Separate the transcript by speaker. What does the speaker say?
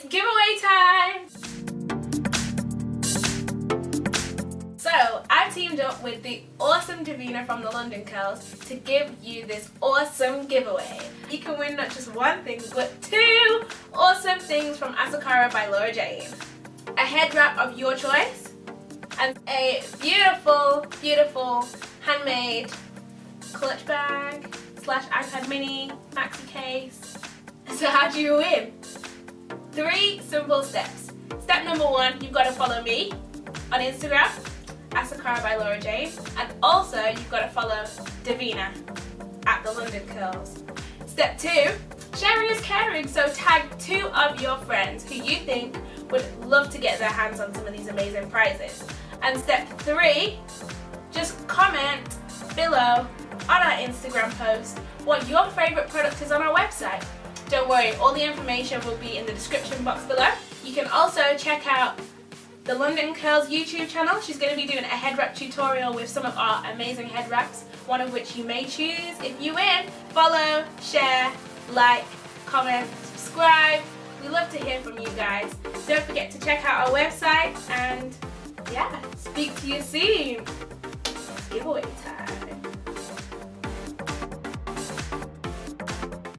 Speaker 1: It's giveaway time! So, I've teamed up with the awesome Davina from the London Curls to give you this awesome giveaway. You can win not just one thing, but 2 awesome things from Asikara by Laura Jane. A head wrap of your choice, and a beautiful, beautiful handmade clutch bag / iPad mini maxi case. So how do you win? 3 simple steps. Step number 1, you've got to follow me on Instagram, Asikara by Laura Jane, and also you've got to follow Davina at the London Curls. Step 2, sharing is caring, so tag 2 of your friends who you think would love to get their hands on some of these amazing prizes. And step 3, just comment below on our Instagram post what your favourite product is on our website. Don't worry, all the information will be in the description box below. You can also check out the London Curls YouTube channel. She's going to be doing a head wrap tutorial with some of our amazing head wraps, one of which you may choose if you win. Follow, share, like, comment, subscribe. We love to hear from you guys. Don't forget to check out our website, and yeah, speak to you soon. It's giveaway time.